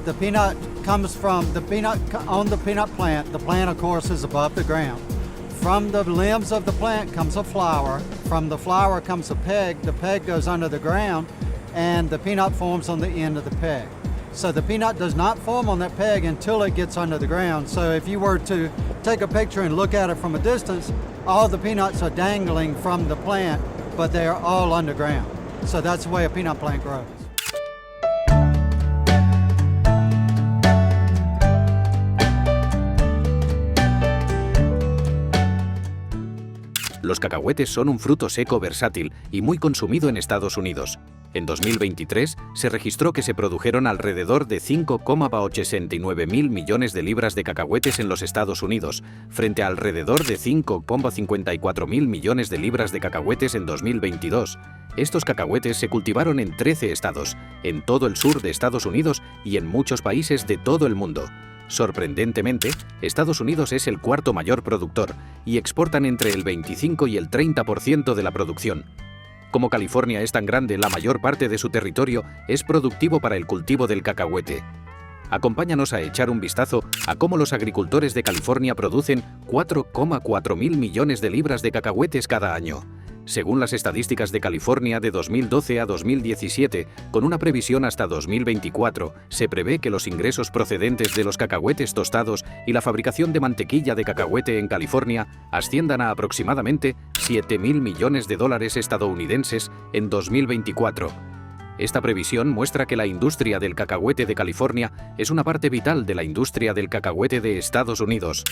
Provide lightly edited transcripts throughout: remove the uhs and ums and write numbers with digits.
The peanut comes from on the peanut plant. The plant, of course, is above the ground. From the limbs of the plant comes a flower. From the flower comes a peg. The peg goes under the ground, and the peanut forms on the end of the peg. So the peanut does not form on that peg until it gets under the ground. So if you were to take a picture and look at it from a distance, all the peanuts are dangling from the plant, but they are all underground. So that's the way a peanut plant grows. Los cacahuetes son un fruto seco versátil y muy consumido en Estados Unidos. En 2023 se registró que se produjeron alrededor de 5,89 mil millones de libras de cacahuetes en los Estados Unidos, frente a alrededor de 5,54 mil millones de libras de cacahuetes en 2022. Estos cacahuetes se cultivaron en 13 estados, en todo el sur de Estados Unidos y en muchos países de todo el mundo. Sorprendentemente, Estados Unidos es el cuarto mayor productor y exportan entre el 25 y el 30% de la producción. Como California es tan grande, la mayor parte de su territorio es productivo para el cultivo del cacahuete. Acompáñanos a echar un vistazo a cómo los agricultores de California producen 4,4 mil millones de libras de cacahuetes cada año. Según las estadísticas de California de 2012 a 2017, con una previsión hasta 2024, se prevé que los ingresos procedentes de los cacahuetes tostados y la fabricación de mantequilla de cacahuete en California asciendan a aproximadamente 7.000 millones de dólares estadounidenses en 2024. Esta previsión muestra que la industria del cacahuete de California es una parte vital de la industria del cacahuete de Estados Unidos.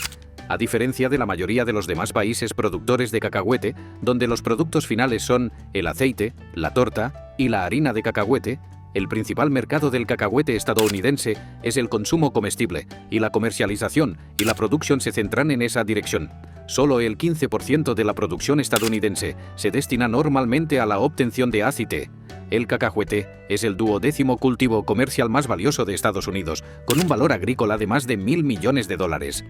A diferencia de la mayoría de los demás países productores de cacahuete, donde los productos finales son el aceite, la torta y la harina de cacahuete, el principal mercado del cacahuete estadounidense es el consumo comestible, y la comercialización y la producción se centran en esa dirección. Solo el 15% de la producción estadounidense se destina normalmente a la obtención de aceite. El cacahuete es el 12º cultivo comercial más valioso de Estados Unidos, con un valor agrícola de más de 1.000 millones de dólares.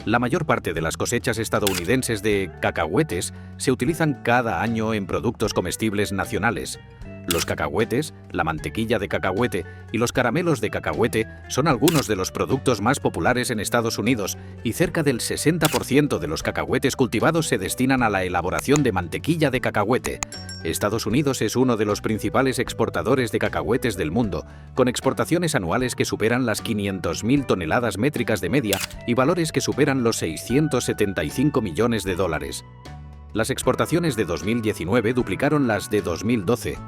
La mayor parte de las cosechas estadounidenses de cacahuetes se utilizan cada año en productos comestibles nacionales. Los cacahuetes, la mantequilla de cacahuete y los caramelos de cacahuete son algunos de los productos más populares en Estados Unidos, y cerca del 60% de los cacahuetes cultivados se destinan a la elaboración de mantequilla de cacahuete. Estados Unidos es uno de los principales exportadores de cacahuetes del mundo, con exportaciones anuales que superan las 500.000 toneladas métricas de media y valores que superan los 675 millones de dólares. Las exportaciones de 2019 duplicaron las de 2012.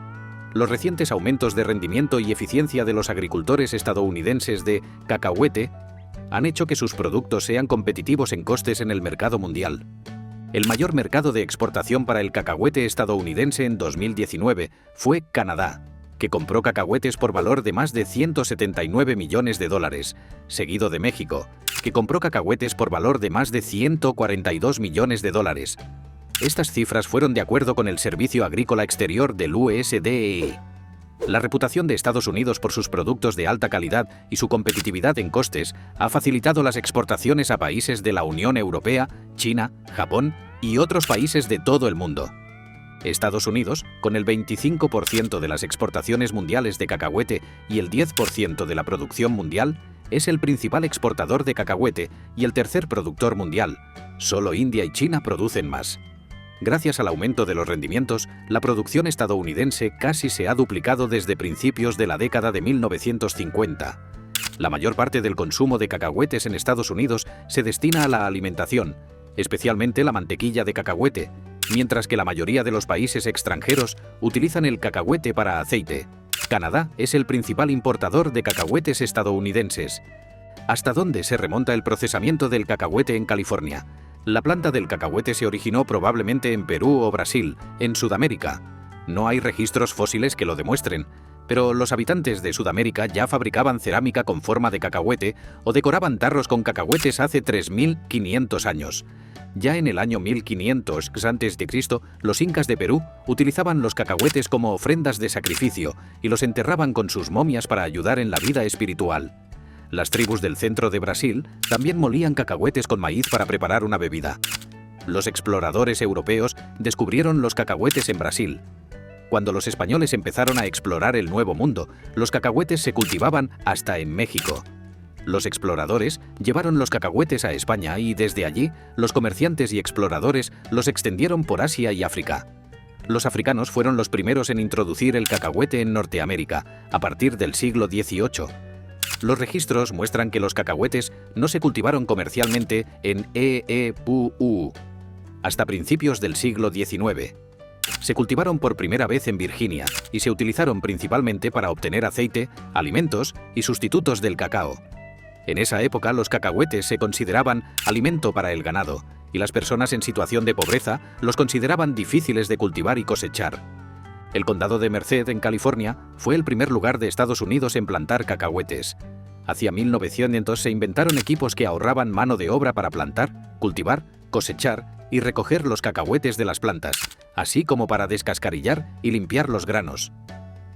Los recientes aumentos de rendimiento y eficiencia de los agricultores estadounidenses de cacahuete han hecho que sus productos sean competitivos en costes en el mercado mundial. El mayor mercado de exportación para el cacahuete estadounidense en 2019 fue Canadá, que compró cacahuetes por valor de más de 179 millones de dólares, seguido de México, que compró cacahuetes por valor de más de 142 millones de dólares. Estas cifras fueron de acuerdo con el Servicio Agrícola Exterior del USDA. La reputación de Estados Unidos por sus productos de alta calidad y su competitividad en costes ha facilitado las exportaciones a países de la Unión Europea, China, Japón y otros países de todo el mundo. Estados Unidos, con el 25% de las exportaciones mundiales de cacahuete y el 10% de la producción mundial, es el principal exportador de cacahuete y el tercer productor mundial. Solo India y China producen más. Gracias al aumento de los rendimientos, la producción estadounidense casi se ha duplicado desde principios de la década de 1950. La mayor parte del consumo de cacahuetes en Estados Unidos se destina a la alimentación, especialmente la mantequilla de cacahuete, mientras que la mayoría de los países extranjeros utilizan el cacahuete para aceite. Canadá es el principal importador de cacahuetes estadounidenses. ¿Hasta dónde se remonta el procesamiento del cacahuete en California? La planta del cacahuete se originó probablemente en Perú o Brasil, en Sudamérica. No hay registros fósiles que lo demuestren, pero los habitantes de Sudamérica ya fabricaban cerámica con forma de cacahuete o decoraban tarros con cacahuetes hace 3.500 años. Ya en el año 1500 a.C., los incas de Perú utilizaban los cacahuetes como ofrendas de sacrificio y los enterraban con sus momias para ayudar en la vida espiritual. Las tribus del centro de Brasil también molían cacahuetes con maíz para preparar una bebida. Los exploradores europeos descubrieron los cacahuetes en Brasil. Cuando los españoles empezaron a explorar el Nuevo Mundo, los cacahuetes se cultivaban hasta en México. Los exploradores llevaron los cacahuetes a España y desde allí los comerciantes y exploradores los extendieron por Asia y África. Los africanos fueron los primeros en introducir el cacahuete en Norteamérica, a partir del siglo XVIII. Los registros muestran que los cacahuetes no se cultivaron comercialmente en EEPU hasta principios del siglo XIX. Se cultivaron por primera vez en Virginia y se utilizaron principalmente para obtener aceite, alimentos y sustitutos del cacao. En esa época los cacahuetes se consideraban alimento para el ganado y las personas en situación de pobreza los consideraban difíciles de cultivar y cosechar. El condado de Merced, en California, fue el primer lugar de Estados Unidos en plantar cacahuetes. Hacia 1900 se inventaron equipos que ahorraban mano de obra para plantar, cultivar, cosechar y recoger los cacahuetes de las plantas, así como para descascarillar y limpiar los granos.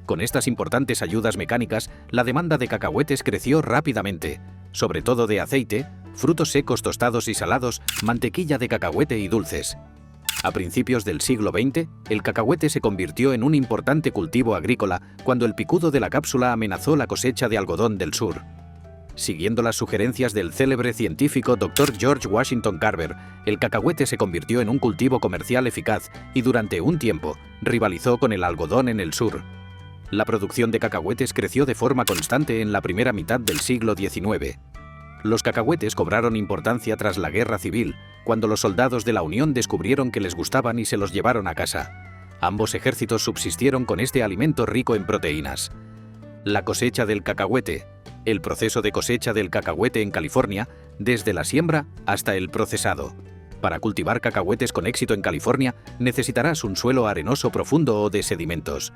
Con estas importantes ayudas mecánicas, la demanda de cacahuetes creció rápidamente, sobre todo de aceite, frutos secos tostados y salados, mantequilla de cacahuete y dulces. A principios del siglo XX, el cacahuete se convirtió en un importante cultivo agrícola cuando el picudo de la cápsula amenazó la cosecha de algodón del sur. Siguiendo las sugerencias del célebre científico Dr. George Washington Carver, el cacahuete se convirtió en un cultivo comercial eficaz y durante un tiempo rivalizó con el algodón en el sur. La producción de cacahuetes creció de forma constante en la primera mitad del siglo XIX. Los cacahuetes cobraron importancia tras la Guerra Civil, cuando los soldados de la Unión descubrieron que les gustaban y se los llevaron a casa. Ambos ejércitos subsistieron con este alimento rico en proteínas. La cosecha del cacahuete. El proceso de cosecha del cacahuete en California, desde la siembra hasta el procesado. Para cultivar cacahuetes con éxito en California, necesitarás un suelo arenoso profundo o de sedimentos.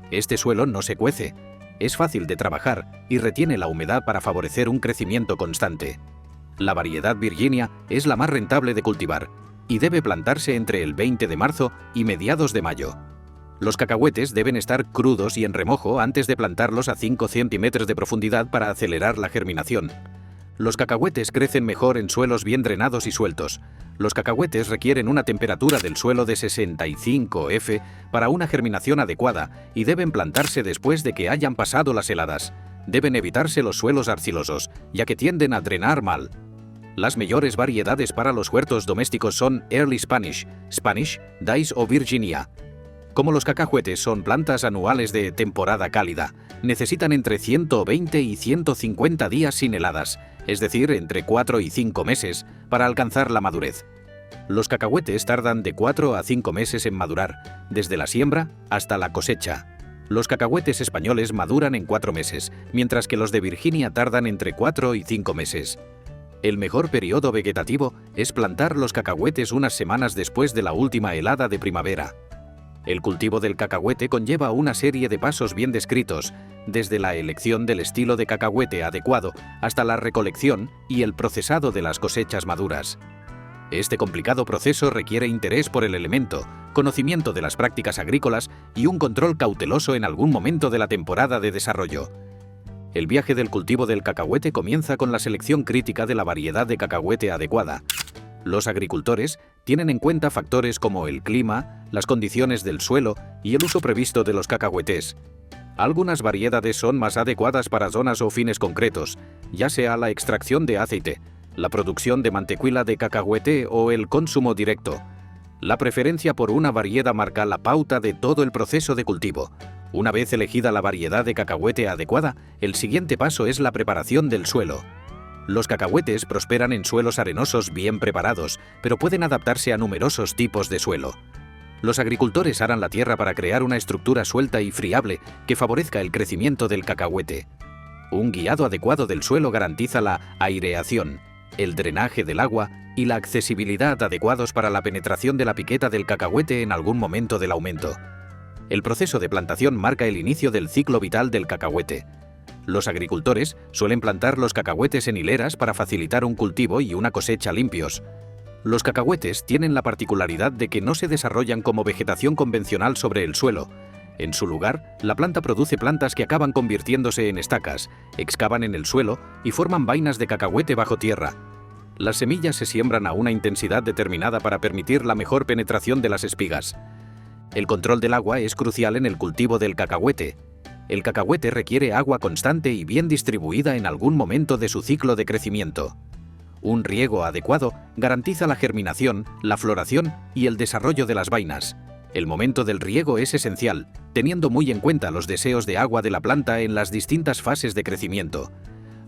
Este suelo no se cuece, es fácil de trabajar y retiene la humedad para favorecer un crecimiento constante. La variedad Virginia es la más rentable de cultivar y debe plantarse entre el 20 de marzo y mediados de mayo. Los cacahuetes deben estar crudos y en remojo antes de plantarlos a 5 centímetros de profundidad para acelerar la germinación. Los cacahuetes crecen mejor en suelos bien drenados y sueltos. Los cacahuetes requieren una temperatura del suelo de 65 F para una germinación adecuada y deben plantarse después de que hayan pasado las heladas. Deben evitarse los suelos arcilosos, ya que tienden a drenar mal. Las mejores variedades para los huertos domésticos son Early Spanish, Spanish, Dice o Virginia. Como los cacahuetes son plantas anuales de temporada cálida, necesitan entre 120 y 150 días sin heladas, es decir, entre 4 y 5 meses, para alcanzar la madurez. Los cacahuetes tardan de 4 a 5 meses en madurar, desde la siembra hasta la cosecha. Los cacahuetes españoles maduran en 4 meses, mientras que los de Virginia tardan entre 4 y 5 meses. El mejor periodo vegetativo es plantar los cacahuetes unas semanas después de la última helada de primavera. El cultivo del cacahuete conlleva una serie de pasos bien descritos, desde la elección del estilo de cacahuete adecuado hasta la recolección y el procesado de las cosechas maduras. Este complicado proceso requiere interés por el elemento, conocimiento de las prácticas agrícolas y un control cauteloso en algún momento de la temporada de desarrollo. El viaje del cultivo del cacahuete comienza con la selección crítica de la variedad de cacahuete adecuada. Los agricultores tienen en cuenta factores como el clima, las condiciones del suelo y el uso previsto de los cacahuetes. Algunas variedades son más adecuadas para zonas o fines concretos, ya sea la extracción de aceite, la producción de mantequilla de cacahuete o el consumo directo. La preferencia por una variedad marca la pauta de todo el proceso de cultivo. Una vez elegida la variedad de cacahuete adecuada, el siguiente paso es la preparación del suelo. Los cacahuetes prosperan en suelos arenosos bien preparados, pero pueden adaptarse a numerosos tipos de suelo. Los agricultores aran la tierra para crear una estructura suelta y friable que favorezca el crecimiento del cacahuete. Un guiado adecuado del suelo garantiza la aireación, el drenaje del agua y la accesibilidad adecuados para la penetración de la piqueta del cacahuete en algún momento del aumento. El proceso de plantación marca el inicio del ciclo vital del cacahuete. Los agricultores suelen plantar los cacahuetes en hileras para facilitar un cultivo y una cosecha limpios. Los cacahuetes tienen la particularidad de que no se desarrollan como vegetación convencional sobre el suelo. En su lugar, la planta produce plantas que acaban convirtiéndose en estacas, excavan en el suelo y forman vainas de cacahuete bajo tierra. Las semillas se siembran a una intensidad determinada para permitir la mejor penetración de las espigas. El control del agua es crucial en el cultivo del cacahuete. El cacahuete requiere agua constante y bien distribuida en algún momento de su ciclo de crecimiento. Un riego adecuado garantiza la germinación, la floración y el desarrollo de las vainas. El momento del riego es esencial, teniendo muy en cuenta los deseos de agua de la planta en las distintas fases de crecimiento.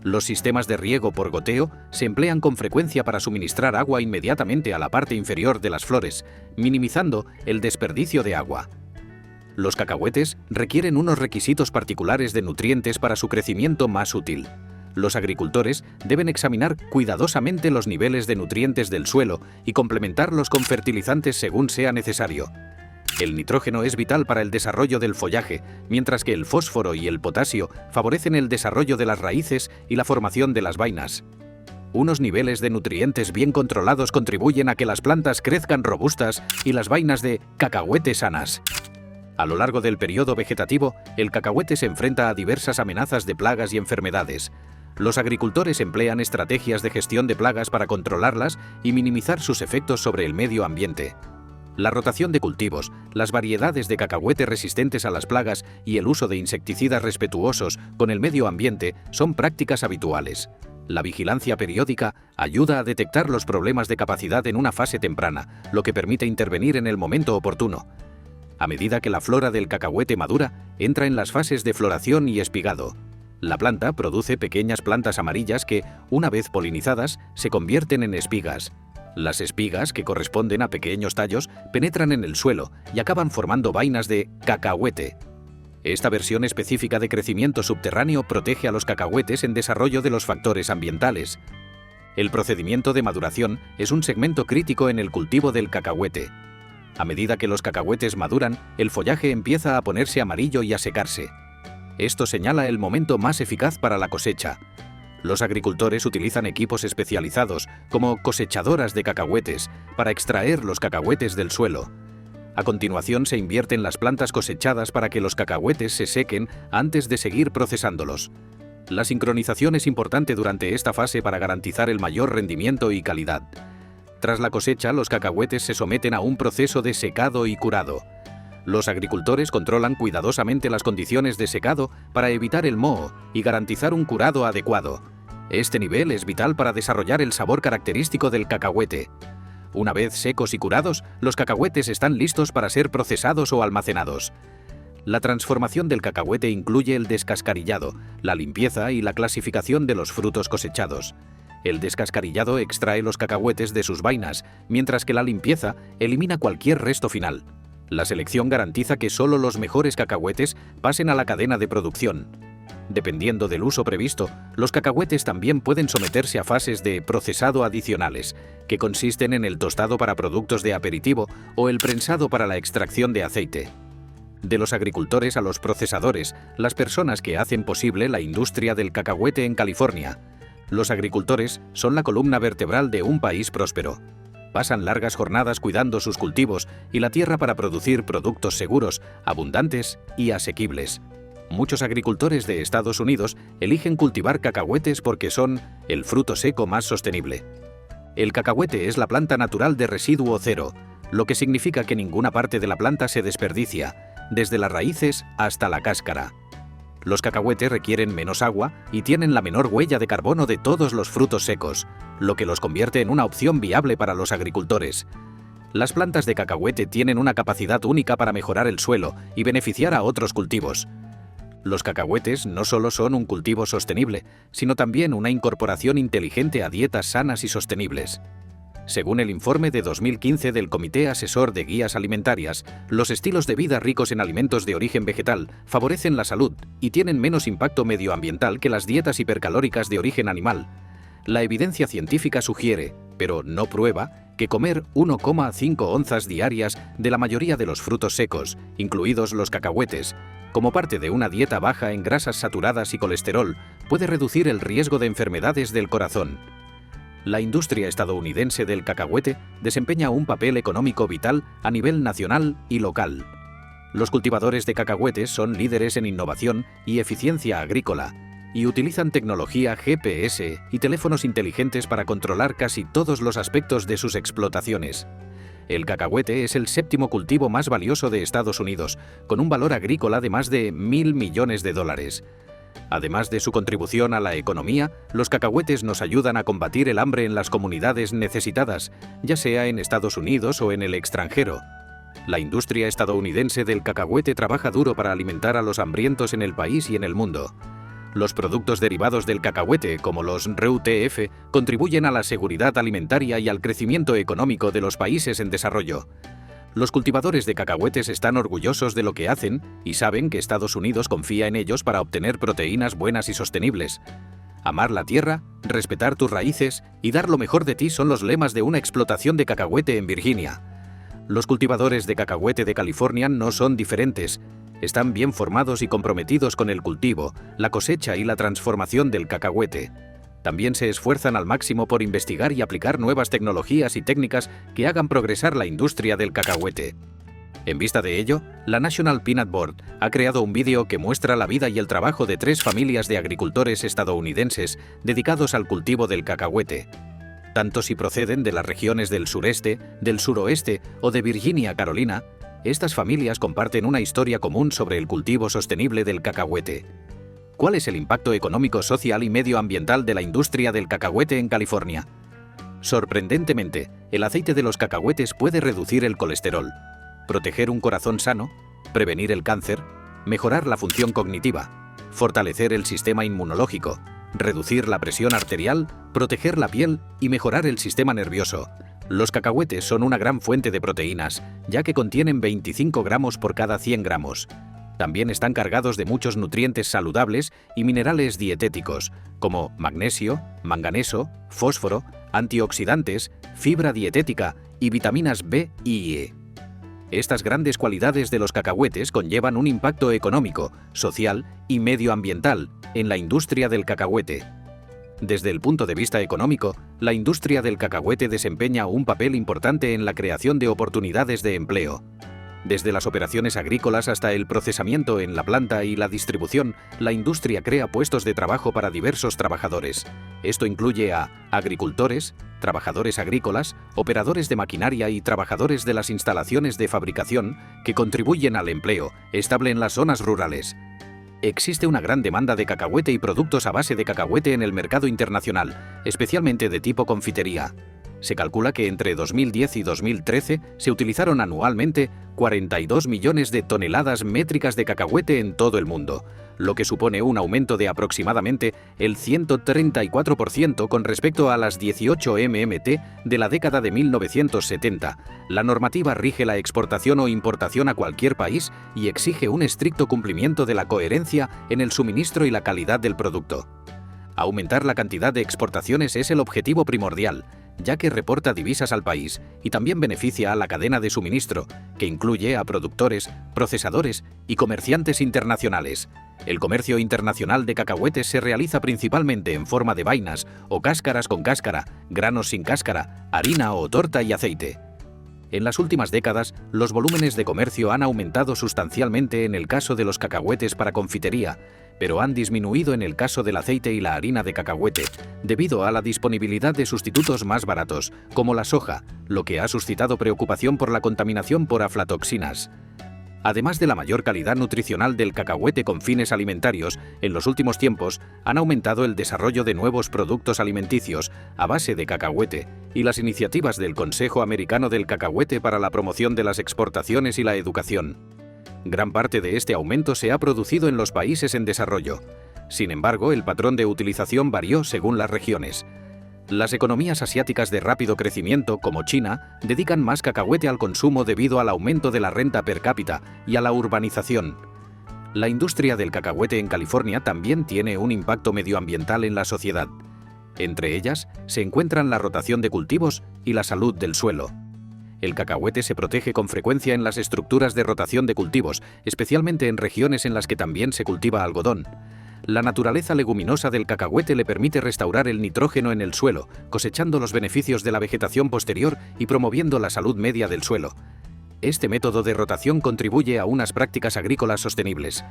Los sistemas de riego por goteo se emplean con frecuencia para suministrar agua inmediatamente a la parte inferior de las flores, minimizando el desperdicio de agua. Los cacahuetes requieren unos requisitos particulares de nutrientes para su crecimiento más útil. Los agricultores deben examinar cuidadosamente los niveles de nutrientes del suelo y complementarlos con fertilizantes según sea necesario. El nitrógeno es vital para el desarrollo del follaje, mientras que el fósforo y el potasio favorecen el desarrollo de las raíces y la formación de las vainas. Unos niveles de nutrientes bien controlados contribuyen a que las plantas crezcan robustas y las vainas de cacahuete sanas. A lo largo del periodo vegetativo, el cacahuete se enfrenta a diversas amenazas de plagas y enfermedades. Los agricultores emplean estrategias de gestión de plagas para controlarlas y minimizar sus efectos sobre el medio ambiente. La rotación de cultivos, las variedades de cacahuete resistentes a las plagas y el uso de insecticidas respetuosos con el medio ambiente son prácticas habituales. La vigilancia periódica ayuda a detectar los problemas de capacidad en una fase temprana, lo que permite intervenir en el momento oportuno. A medida que la flora del cacahuete madura, entra en las fases de floración y espigado. La planta produce pequeñas plantas amarillas que, una vez polinizadas, se convierten en espigas. Las espigas, que corresponden a pequeños tallos, penetran en el suelo y acaban formando vainas de cacahuete. Esta versión específica de crecimiento subterráneo protege a los cacahuetes en desarrollo de los factores ambientales. El procedimiento de maduración es un segmento crítico en el cultivo del cacahuete. A medida que los cacahuetes maduran, el follaje empieza a ponerse amarillo y a secarse. Esto señala el momento más eficaz para la cosecha. Los agricultores utilizan equipos especializados, como cosechadoras de cacahuetes, para extraer los cacahuetes del suelo. A continuación se invierten las plantas cosechadas para que los cacahuetes se sequen antes de seguir procesándolos. La sincronización es importante durante esta fase para garantizar el mayor rendimiento y calidad. Tras la cosecha, los cacahuetes se someten a un proceso de secado y curado. Los agricultores controlan cuidadosamente las condiciones de secado para evitar el moho y garantizar un curado adecuado. Este nivel es vital para desarrollar el sabor característico del cacahuete. Una vez secos y curados, los cacahuetes están listos para ser procesados o almacenados. La transformación del cacahuete incluye el descascarillado, la limpieza y la clasificación de los frutos cosechados. El descascarillado extrae los cacahuetes de sus vainas, mientras que la limpieza elimina cualquier resto final. La selección garantiza que solo los mejores cacahuetes pasen a la cadena de producción. Dependiendo del uso previsto, los cacahuetes también pueden someterse a fases de procesado adicionales, que consisten en el tostado para productos de aperitivo o el prensado para la extracción de aceite. De los agricultores a los procesadores, las personas que hacen posible la industria del cacahuete en California. Los agricultores son la columna vertebral de un país próspero. Pasan largas jornadas cuidando sus cultivos y la tierra para producir productos seguros, abundantes y asequibles. Muchos agricultores de Estados Unidos eligen cultivar cacahuetes porque son el fruto seco más sostenible. El cacahuete es la planta natural de residuo cero, lo que significa que ninguna parte de la planta se desperdicia, desde las raíces hasta la cáscara. Los cacahuetes requieren menos agua y tienen la menor huella de carbono de todos los frutos secos, lo que los convierte en una opción viable para los agricultores. Las plantas de cacahuete tienen una capacidad única para mejorar el suelo y beneficiar a otros cultivos. Los cacahuetes no solo son un cultivo sostenible, sino también una incorporación inteligente a dietas sanas y sostenibles. Según el informe de 2015 del Comité Asesor de Guías Alimentarias, los estilos de vida ricos en alimentos de origen vegetal favorecen la salud y tienen menos impacto medioambiental que las dietas hipercalóricas de origen animal. La evidencia científica sugiere, pero no prueba, que comer 1,5 onzas diarias de la mayoría de los frutos secos, incluidos los cacahuetes, como parte de una dieta baja en grasas saturadas y colesterol, puede reducir el riesgo de enfermedades del corazón. La industria estadounidense del cacahuete desempeña un papel económico vital a nivel nacional y local. Los cultivadores de cacahuetes son líderes en innovación y eficiencia agrícola y utilizan tecnología GPS y teléfonos inteligentes para controlar casi todos los aspectos de sus explotaciones. El cacahuete es el séptimo cultivo más valioso de Estados Unidos, con un valor agrícola de más de $1.000 millones. Además de su contribución a la economía, los cacahuetes nos ayudan a combatir el hambre en las comunidades necesitadas, ya sea en Estados Unidos o en el extranjero. La industria estadounidense del cacahuete trabaja duro para alimentar a los hambrientos en el país y en el mundo. Los productos derivados del cacahuete, como los RUTF, contribuyen a la seguridad alimentaria y al crecimiento económico de los países en desarrollo. Los cultivadores de cacahuetes están orgullosos de lo que hacen y saben que Estados Unidos confía en ellos para obtener proteínas buenas y sostenibles. Amar la tierra, respetar tus raíces y dar lo mejor de ti son los lemas de una explotación de cacahuete en Virginia. Los cultivadores de cacahuete de California no son diferentes. Están bien formados y comprometidos con el cultivo, la cosecha y la transformación del cacahuete. También se esfuerzan al máximo por investigar y aplicar nuevas tecnologías y técnicas que hagan progresar la industria del cacahuete. En vista de ello, la National Peanut Board ha creado un vídeo que muestra la vida y el trabajo de 3 familias de agricultores estadounidenses dedicados al cultivo del cacahuete. Tanto si proceden de las regiones del sureste, del suroeste o de Virginia, Carolina, estas familias comparten una historia común sobre el cultivo sostenible del cacahuete. ¿Cuál es el impacto económico, social y medioambiental de la industria del cacahuete en California? Sorprendentemente, el aceite de los cacahuetes puede reducir el colesterol, proteger un corazón sano, prevenir el cáncer, mejorar la función cognitiva, fortalecer el sistema inmunológico, reducir la presión arterial, proteger la piel y mejorar el sistema nervioso. Los cacahuetes son una gran fuente de proteínas, ya que contienen 25 gramos por cada 100 gramos. También están cargados de muchos nutrientes saludables y minerales dietéticos, como magnesio, manganeso, fósforo, antioxidantes, fibra dietética y vitaminas B y E. Estas grandes cualidades de los cacahuetes conllevan un impacto económico, social y medioambiental en la industria del cacahuete. Desde el punto de vista económico, la industria del cacahuete desempeña un papel importante en la creación de oportunidades de empleo. Desde las operaciones agrícolas hasta el procesamiento en la planta y la distribución, la industria crea puestos de trabajo para diversos trabajadores. Esto incluye a agricultores, trabajadores agrícolas, operadores de maquinaria y trabajadores de las instalaciones de fabricación que contribuyen al empleo estable en las zonas rurales. Existe una gran demanda de cacahuete y productos a base de cacahuete en el mercado internacional, especialmente de tipo confitería. Se calcula que entre 2010 y 2013 se utilizaron anualmente 42 millones de toneladas métricas de cacahuete en todo el mundo, lo que supone un aumento de aproximadamente el 134% con respecto a las 18 MMT de la década de 1970. La normativa rige la exportación o importación a cualquier país y exige un estricto cumplimiento de la coherencia en el suministro y la calidad del producto. Aumentar la cantidad de exportaciones es el objetivo primordial, ya que reporta divisas al país y también beneficia a la cadena de suministro, que incluye a productores, procesadores y comerciantes internacionales. El comercio internacional de cacahuetes se realiza principalmente en forma de vainas o cáscaras con cáscara, granos sin cáscara, harina o torta y aceite. En las últimas décadas, los volúmenes de comercio han aumentado sustancialmente en el caso de los cacahuetes para confitería, pero han disminuido en el caso del aceite y la harina de cacahuete, debido a la disponibilidad de sustitutos más baratos, como la soja, lo que ha suscitado preocupación por la contaminación por aflatoxinas. Además de la mayor calidad nutricional del cacahuete con fines alimentarios, en los últimos tiempos han aumentado el desarrollo de nuevos productos alimenticios a base de cacahuete y las iniciativas del Consejo Americano del Cacahuete para la promoción de las exportaciones y la educación. Gran parte de este aumento se ha producido en los países en desarrollo. Sin embargo, el patrón de utilización varió según las regiones. Las economías asiáticas de rápido crecimiento, como China, dedican más cacahuete al consumo debido al aumento de la renta per cápita y a la urbanización. La industria del cacahuete en California también tiene un impacto medioambiental en la sociedad. Entre ellas se encuentran la rotación de cultivos y la salud del suelo. El cacahuete se protege con frecuencia en las estructuras de rotación de cultivos, especialmente en regiones en las que también se cultiva algodón. La naturaleza leguminosa del cacahuete le permite restaurar el nitrógeno en el suelo, cosechando los beneficios de la vegetación posterior y promoviendo la salud media del suelo. Este método de rotación contribuye a unas prácticas agrícolas sostenibles.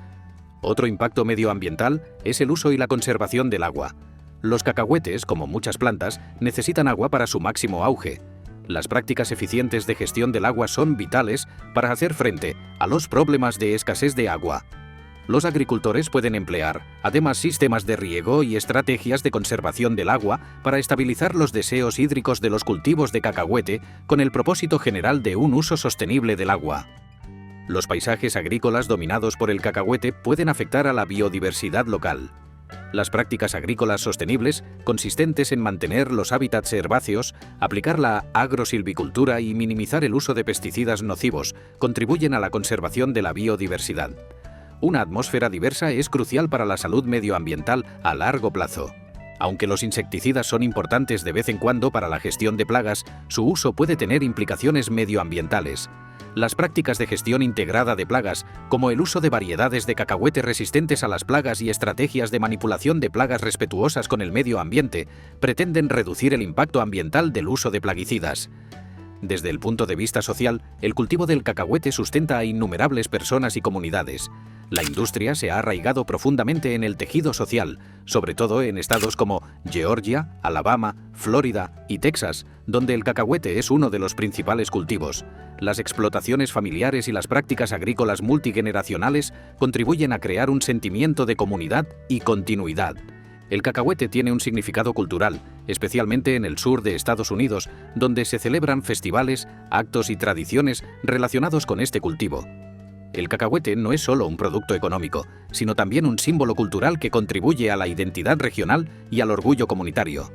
Otro impacto medioambiental es el uso y la conservación del agua. Los cacahuetes, como muchas plantas, necesitan agua para su máximo auge. Las prácticas eficientes de gestión del agua son vitales para hacer frente a los problemas de escasez de agua. Los agricultores pueden emplear, además, sistemas de riego y estrategias de conservación del agua para estabilizar los deseos hídricos de los cultivos de cacahuete con el propósito general de un uso sostenible del agua. Los paisajes agrícolas dominados por el cacahuete pueden afectar a la biodiversidad local. Las prácticas agrícolas sostenibles, consistentes en mantener los hábitats herbáceos, aplicar la agrosilvicultura y minimizar el uso de pesticidas nocivos, contribuyen a la conservación de la biodiversidad. Una atmósfera diversa es crucial para la salud medioambiental a largo plazo. Aunque los insecticidas son importantes de vez en cuando para la gestión de plagas, su uso puede tener implicaciones medioambientales. Las prácticas de gestión integrada de plagas, como el uso de variedades de cacahuete resistentes a las plagas y estrategias de manipulación de plagas respetuosas con el medio ambiente, pretenden reducir el impacto ambiental del uso de plaguicidas. Desde el punto de vista social, el cultivo del cacahuete sustenta a innumerables personas y comunidades. La industria se ha arraigado profundamente en el tejido social, sobre todo en estados como Georgia, Alabama, Florida y Texas, donde el cacahuete es uno de los principales cultivos. Las explotaciones familiares y las prácticas agrícolas multigeneracionales contribuyen a crear un sentimiento de comunidad y continuidad. El cacahuete tiene un significado cultural, especialmente en el sur de Estados Unidos, donde se celebran festivales, actos y tradiciones relacionados con este cultivo. El cacahuete no es solo un producto económico, sino también un símbolo cultural que contribuye a la identidad regional y al orgullo comunitario.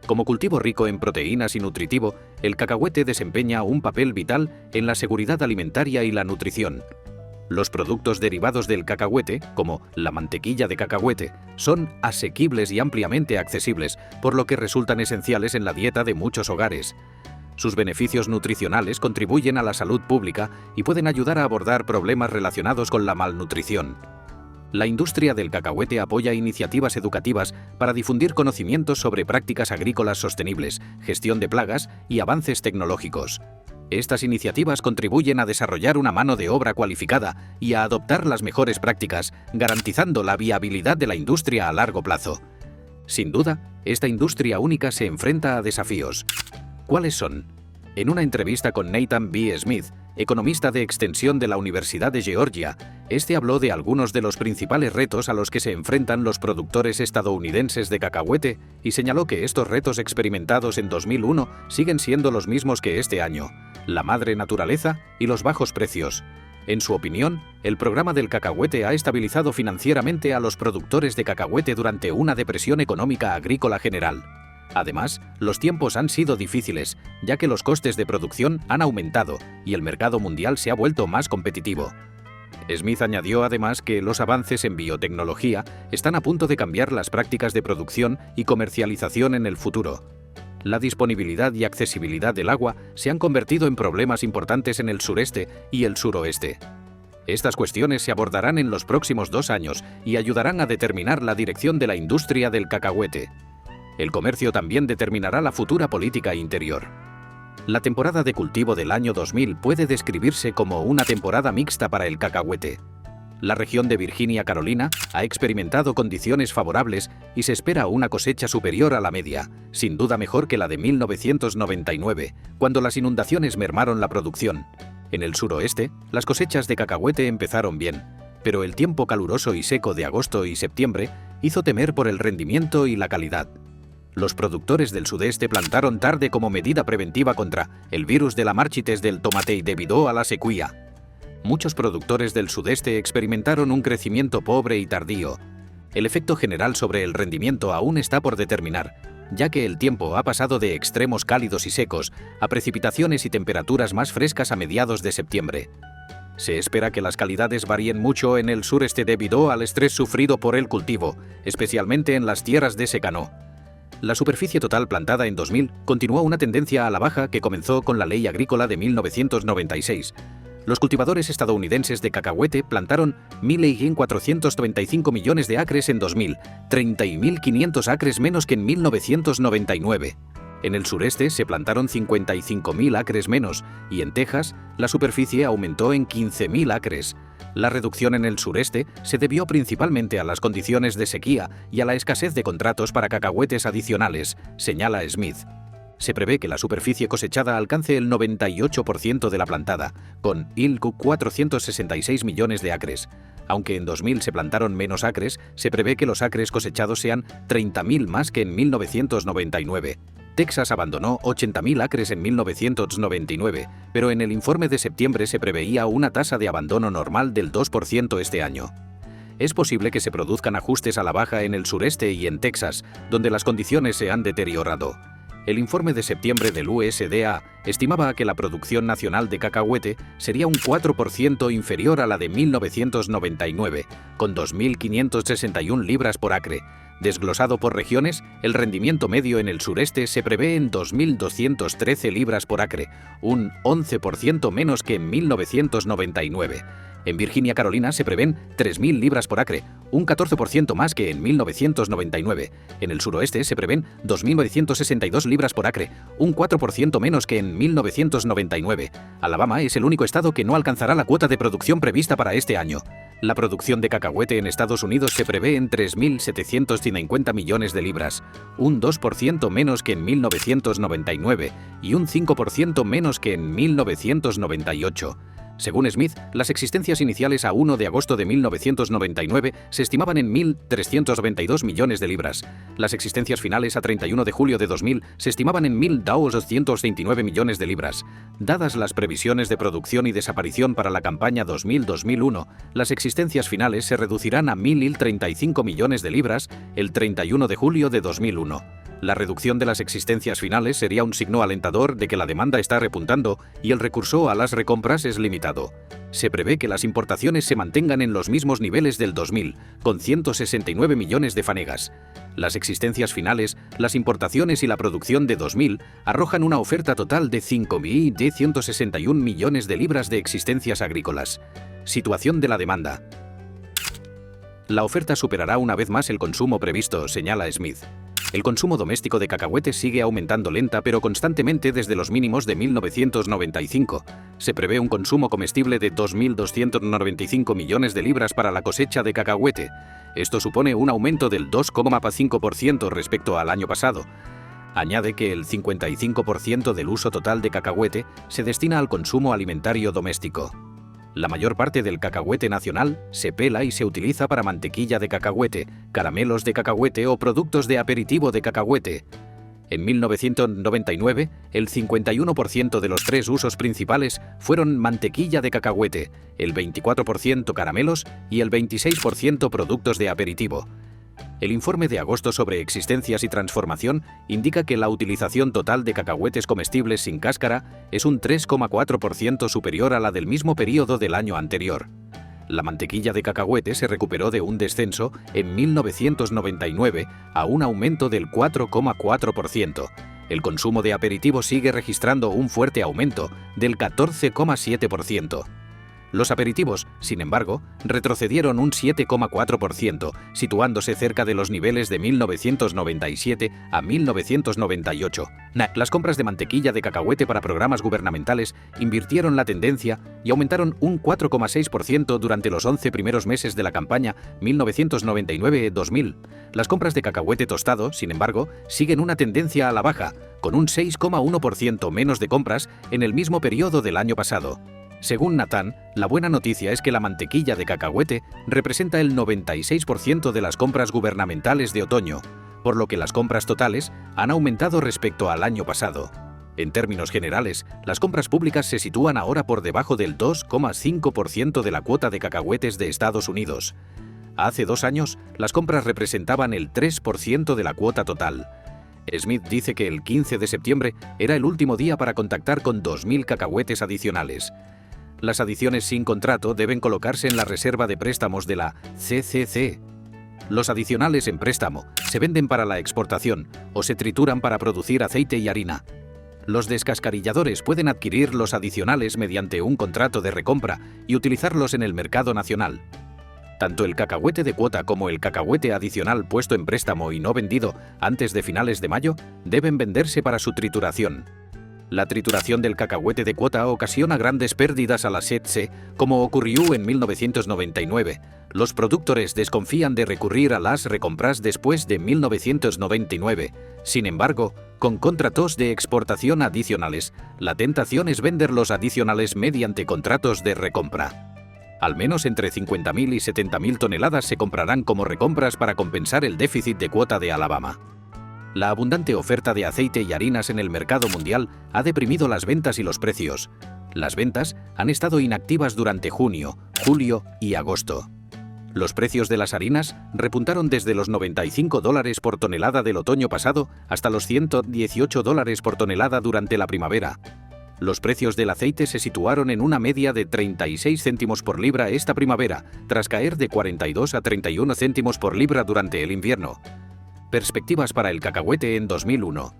Como cultivo rico en proteínas y nutritivo, el cacahuete desempeña un papel vital en la seguridad alimentaria y la nutrición. Los productos derivados del cacahuete, como la mantequilla de cacahuete, son asequibles y ampliamente accesibles, por lo que resultan esenciales en la dieta de muchos hogares. Sus beneficios nutricionales contribuyen a la salud pública y pueden ayudar a abordar problemas relacionados con la malnutrición. La industria del cacahuete apoya iniciativas educativas para difundir conocimientos sobre prácticas agrícolas sostenibles, gestión de plagas y avances tecnológicos. Estas iniciativas contribuyen a desarrollar una mano de obra cualificada y a adoptar las mejores prácticas, garantizando la viabilidad de la industria a largo plazo. Sin duda, esta industria única se enfrenta a desafíos. ¿Cuáles son? En una entrevista con Nathan B. Smith, economista de extensión de la Universidad de Georgia, este habló de algunos de los principales retos a los que se enfrentan los productores estadounidenses de cacahuete y señaló que estos retos experimentados en 2001 siguen siendo los mismos que este año: la madre naturaleza y los bajos precios. En su opinión, el programa del cacahuete ha estabilizado financieramente a los productores de cacahuete durante una depresión económica agrícola general. Además, los tiempos han sido difíciles, ya que los costes de producción han aumentado y el mercado mundial se ha vuelto más competitivo. Smith añadió además que los avances en biotecnología están a punto de cambiar las prácticas de producción y comercialización en el futuro. La disponibilidad y accesibilidad del agua se han convertido en problemas importantes en el sureste y el suroeste. Estas cuestiones se abordarán en los próximos 2 años y ayudarán a determinar la dirección de la industria del cacahuete. El comercio también determinará la futura política interior. La temporada de cultivo del año 2000 puede describirse como una temporada mixta para el cacahuete. La región de Virginia-Carolina ha experimentado condiciones favorables y se espera una cosecha superior a la media, sin duda mejor que la de 1999, cuando las inundaciones mermaron la producción. En el suroeste, las cosechas de cacahuete empezaron bien, pero el tiempo caluroso y seco de agosto y septiembre hizo temer por el rendimiento y la calidad. Los productores del sudeste plantaron tarde como medida preventiva contra el virus de la marchites del tomate y debido a la sequía. Muchos productores del sudeste experimentaron un crecimiento pobre y tardío. El efecto general sobre el rendimiento aún está por determinar, ya que el tiempo ha pasado de extremos cálidos y secos a precipitaciones y temperaturas más frescas a mediados de septiembre. Se espera que las calidades varíen mucho en el sureste debido al estrés sufrido por el cultivo, especialmente en las tierras de secano. La superficie total plantada en 2000 continuó una tendencia a la baja que comenzó con la Ley Agrícola de 1996. Los cultivadores estadounidenses de cacahuete plantaron 1.435 millones de acres en 2000, 30.500 acres menos que en 1999. En el sureste se plantaron 55.000 acres menos y en Texas la superficie aumentó en 15.000 acres. La reducción en el sureste se debió principalmente a las condiciones de sequía y a la escasez de contratos para cacahuetes adicionales, señala Smith. Se prevé que la superficie cosechada alcance el 98% de la plantada, con 1.466 millones de acres. Aunque en 2000 se plantaron menos acres, se prevé que los acres cosechados sean 30.000 más que en 1999. Texas abandonó 80.000 acres en 1999, pero en el informe de septiembre se preveía una tasa de abandono normal del 2% este año. Es posible que se produzcan ajustes a la baja en el sureste y en Texas, donde las condiciones se han deteriorado. El informe de septiembre del USDA estimaba que la producción nacional de cacahuete sería un 4% inferior a la de 1999, con 2.561 libras por acre. Desglosado por regiones, el rendimiento medio en el sureste se prevé en 2.213 libras por acre, un 11% menos que en 1999. En Virginia-Carolina se prevén 3.000 libras por acre, un 14% más que en 1999. En el suroeste se prevén 2.962 libras por acre, un 4% menos que en 1999. Alabama es el único estado que no alcanzará la cuota de producción prevista para este año. La producción de cacahuete en Estados Unidos se prevé en 3.750 millones de libras, un 2% menos que en 1999 y un 5% menos que en 1998. Según Smith, las existencias iniciales a 1 de agosto de 1999 se estimaban en 1.392 millones de libras. Las existencias finales a 31 de julio de 2000 se estimaban en 1.229 millones de libras. Dadas las previsiones de producción y desaparición para la campaña 2000-2001, las existencias finales se reducirán a 1.035 millones de libras el 31 de julio de 2001. La reducción de las existencias finales sería un signo alentador de que la demanda está repuntando y el recurso a las recompras es limitado. Se prevé que las importaciones se mantengan en los mismos niveles del 2000, con 169 millones de fanegas. Las existencias finales, las importaciones y la producción de 2000 arrojan una oferta total de 5.161 millones de libras de existencias agrícolas. Situación de la demanda. La oferta superará una vez más el consumo previsto, señala Smith. El consumo doméstico de cacahuetes sigue aumentando lenta pero constantemente desde los mínimos de 1995. Se prevé un consumo comestible de 2.295 millones de libras para la cosecha de cacahuete. Esto supone un aumento del 2,5% respecto al año pasado. Añade que el 55% del uso total de cacahuete se destina al consumo alimentario doméstico. La mayor parte del cacahuete nacional se pela y se utiliza para mantequilla de cacahuete, caramelos de cacahuete o productos de aperitivo de cacahuete. En 1999, el 51% de los tres usos principales fueron mantequilla de cacahuete, el 24% caramelos y el 26% productos de aperitivo. El informe de agosto sobre existencias y transformación indica que la utilización total de cacahuetes comestibles sin cáscara es un 3,4% superior a la del mismo periodo del año anterior. La mantequilla de cacahuete se recuperó de un descenso en 1999 a un aumento del 4,4%. El consumo de aperitivo sigue registrando un fuerte aumento del 14,7%. Los aperitivos, sin embargo, retrocedieron un 7,4%, situándose cerca de los niveles de 1997 a 1998. Las compras de mantequilla de cacahuete para programas gubernamentales invirtieron la tendencia y aumentaron un 4,6% durante los 11 primeros meses de la campaña 1999-2000. Las compras de cacahuete tostado, sin embargo, siguen una tendencia a la baja, con un 6,1% menos de compras en el mismo periodo del año pasado. Según Nathan, la buena noticia es que la mantequilla de cacahuete representa el 96% de las compras gubernamentales de otoño, por lo que las compras totales han aumentado respecto al año pasado. En términos generales, las compras públicas se sitúan ahora por debajo del 2,5% de la cuota de cacahuetes de Estados Unidos. Hace 2 años, las compras representaban el 3% de la cuota total. Smith dice que el 15 de septiembre era el último día para contactar con 2.000 cacahuetes adicionales. Las adiciones sin contrato deben colocarse en la reserva de préstamos de la CCC. Los adicionales en préstamo se venden para la exportación o se trituran para producir aceite y harina. Los descascarilladores pueden adquirir los adicionales mediante un contrato de recompra y utilizarlos en el mercado nacional. Tanto el cacahuete de cuota como el cacahuete adicional puesto en préstamo y no vendido antes de finales de mayo deben venderse para su trituración. La trituración del cacahuete de cuota ocasiona grandes pérdidas a la CCC, como ocurrió en 1999. Los productores desconfían de recurrir a las recompras después de 1999. Sin embargo, Con contratos de exportación adicionales, la tentación es vender los adicionales mediante contratos de recompra. Al menos entre 50.000 y 70.000 toneladas se comprarán como recompras para compensar el déficit de cuota de Alabama. La abundante oferta de aceite y harinas en el mercado mundial ha deprimido las ventas y los precios. Las ventas han estado inactivas durante junio, julio y agosto. Los precios de las harinas repuntaron desde los $95 por tonelada del otoño pasado hasta los $118 por tonelada durante la primavera. Los precios del aceite se situaron en una media de 36 céntimos por libra esta primavera, tras caer de 42 a 31 céntimos por libra durante el invierno. Perspectivas para el cacahuete en 2001.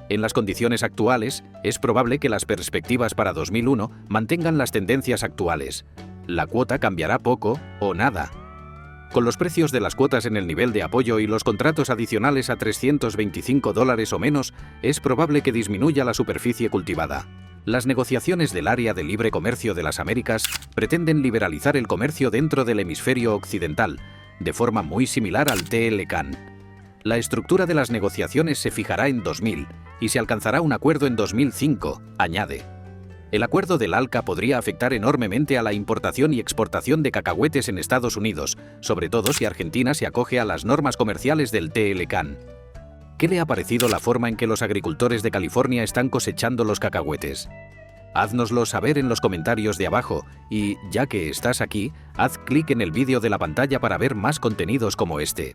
En las condiciones actuales, es probable que las perspectivas para 2001 mantengan las tendencias actuales. La cuota cambiará poco o nada. Con los precios de las cuotas en el nivel de apoyo y los contratos adicionales a $325 o menos, es probable que disminuya la superficie cultivada. Las negociaciones del Área de Libre Comercio de las Américas pretenden liberalizar el comercio dentro del hemisferio occidental, de forma muy similar al TLCAN. La estructura de las negociaciones se fijará en 2000 y se alcanzará un acuerdo en 2005, añade. El acuerdo del ALCA podría afectar enormemente a la importación y exportación de cacahuetes en Estados Unidos, sobre todo si Argentina se acoge a las normas comerciales del TLCAN. ¿Qué le ha parecido la forma en que los agricultores de California están cosechando los cacahuetes? Háznoslo saber en los comentarios de abajo y, ya que estás aquí, haz clic en el vídeo de la pantalla para ver más contenidos como este.